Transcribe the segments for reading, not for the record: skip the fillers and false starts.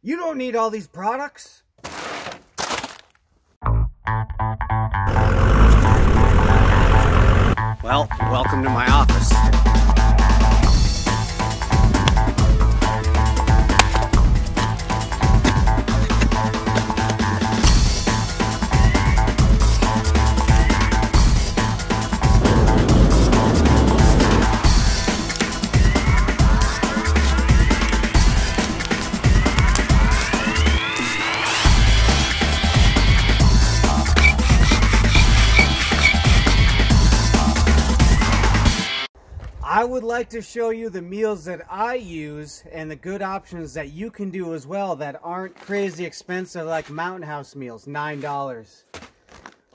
You don't need all these products. Well, welcome to my office. I would like to show you the meals that I use and the good options that you can do as well that aren't crazy expensive, like Mountain House meals, $9.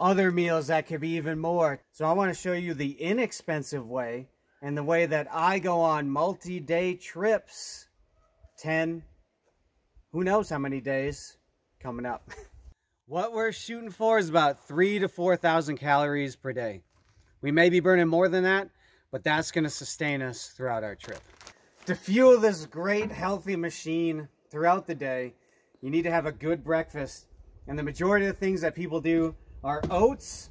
Other meals that could be even more. So I want to show you the inexpensive way and the way that I go on multi-day trips. 10, who knows how many days coming up. What we're shooting for is about 3,000 to 4,000 calories per day. We may be burning more than that, but that's going to sustain us throughout our trip. To fuel this great healthy machine throughout the day, you need to have a good breakfast. And the majority of the things that people do are oats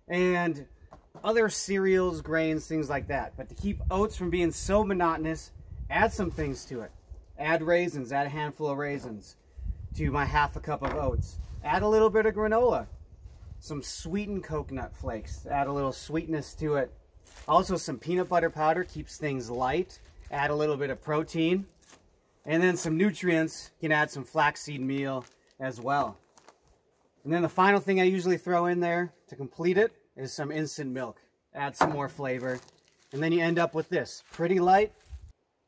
and other cereals, grains, things like that. But to keep oats from being so monotonous, add some things to it. Add raisins, add a handful of raisins to my half a cup of oats. Add a little bit of granola, some sweetened coconut flakes, add a little sweetness to it. Also, some peanut butter powder keeps things light. Add a little bit of protein. And then some nutrients. You can add some flaxseed meal as well. And then the final thing I usually throw in there to complete it is some instant milk. Add some more flavor. And then you end up with this. Pretty light.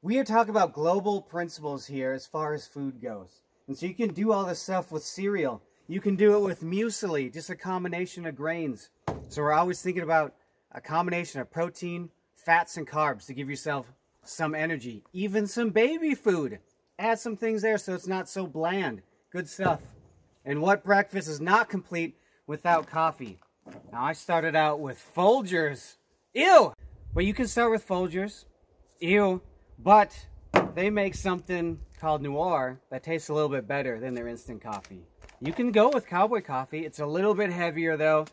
We are talking about global principles here as far as food goes. And so you can do all this stuff with cereal. You can do it with muesli, just a combination of grains. So we're always thinking about a combination of protein, fats, and carbs to give yourself some energy. Even some baby food. Add some things there so it's not so bland. Good stuff. And what breakfast is not complete without coffee? Now, I started out with Folgers. Ew! But you can start with Folgers. Ew. But they make something called Noir that tastes a little bit better than their instant coffee. You can go with Cowboy Coffee. It's a little bit heavier, though.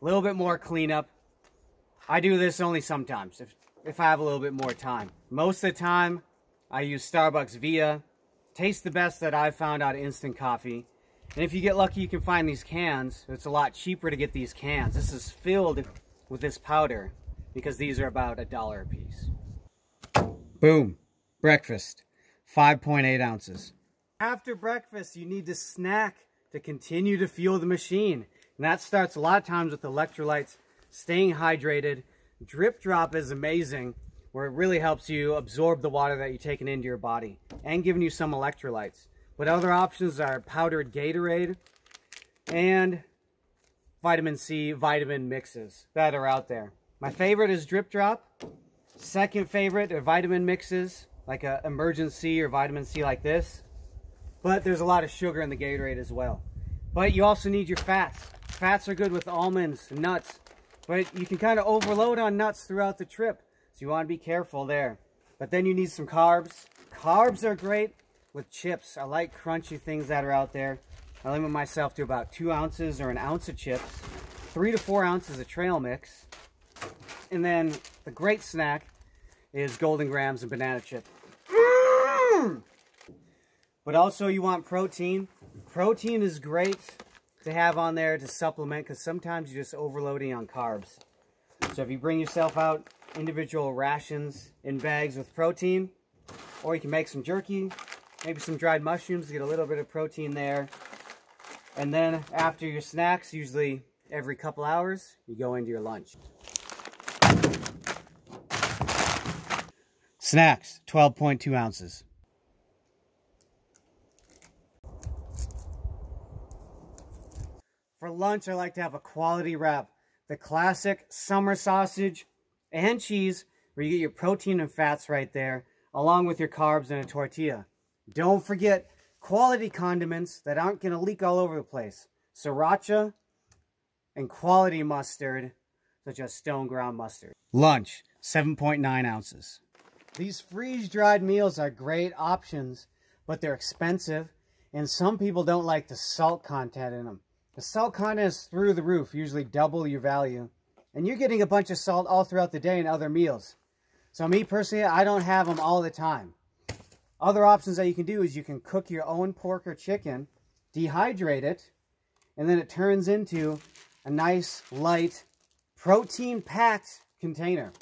A little bit more cleanup. I do this only sometimes, if I have a little bit more time. Most of the time, I use Starbucks Via. Tastes the best that I've found out of instant coffee. And if you get lucky, you can find these cans. It's a lot cheaper to get these cans. This is filled with this powder because these are about $1 a piece. Boom. Breakfast. 5.8 ounces. After breakfast, you need to snack to continue to fuel the machine. And that starts a lot of times with electrolytes. Staying hydrated. Drip drop is amazing, where it really helps you absorb the water that you're taking into your body and giving you some electrolytes. But other options are powdered Gatorade and vitamin C vitamin mixes that are out there. My favorite is drip drop. Second favorite are vitamin mixes, like a emergency or vitamin C like this. But there's a lot of sugar in the Gatorade as well. But you also need your fats. Fats are good with almonds, nuts. But you can kind of overload on nuts throughout the trip. So you want to be careful there. But then you need some carbs. Carbs are great with chips. I like crunchy things that are out there. I limit myself to about 2 ounces or an ounce of chips. 3 to 4 ounces of trail mix. And then the great snack is Golden Grams and banana chip. But also you want protein. Protein is great to have on there to supplement because sometimes you're just overloading on carbs. So if you bring yourself out individual rations in bags with protein, or you can make some jerky, maybe some dried mushrooms to get a little bit of protein there. And then after your snacks, usually every couple hours, you go into your lunch. Snacks, 12.2 ounces. For lunch, I like to have a quality wrap. The classic summer sausage and cheese, where you get your protein and fats right there, along with your carbs and a tortilla. Don't forget quality condiments that aren't going to leak all over the place. Sriracha and quality mustard, such as stone ground mustard. Lunch, 7.9 ounces. These freeze-dried meals are great options, but they're expensive. And some people don't like the salt content in them. The salt content is through the roof, usually double your value. And you're getting a bunch of salt all throughout the day in other meals. So me personally, I don't have them all the time. Other options that you can do is you can cook your own pork or chicken, dehydrate it, and then it turns into a nice, light, protein-packed container.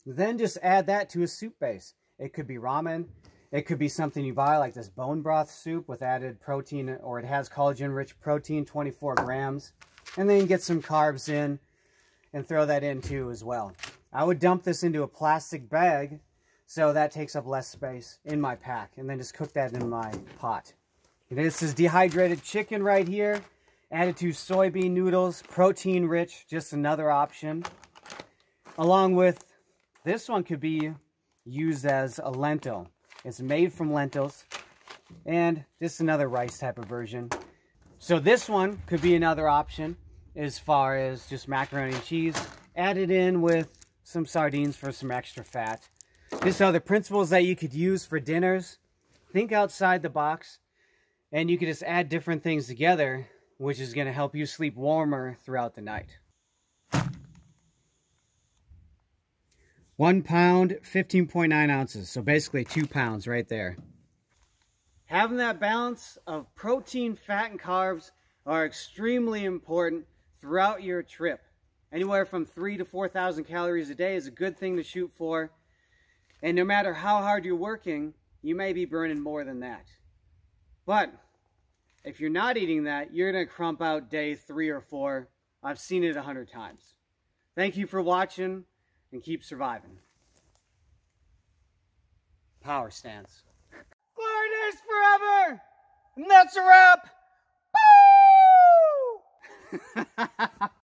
Then just add that to a soup base. It could be ramen. It could be something you buy, like this bone broth soup with added protein, or it has collagen-rich protein, 24 grams. And then you get some carbs in and throw that in too as well. I would dump this into a plastic bag so that takes up less space in my pack, and then just cook that in my pot. This is dehydrated chicken right here, added to soybean noodles, protein rich, just another option. Along with, this one could be used as a lentil. It's made from lentils, and just another rice type of version. So this one could be another option as far as just macaroni and cheese, added in with some sardines for some extra fat. Just other principles that you could use for dinners. Think outside the box, and you could just add different things together, which is going to help you sleep warmer throughout the night. 1 pound, 15.9 ounces. So basically 2 pounds right there. Having that balance of protein, fat, and carbs are extremely important throughout your trip. Anywhere from 3,000 to 4,000 calories a day is a good thing to shoot for. And no matter how hard you're working, you may be burning more than that. But if you're not eating that, you're going to crump out day 3 or 4. I've seen it 100 times. Thank you for watching, and keep surviving. Power stance. Glory days forever! And that's a wrap! Woo!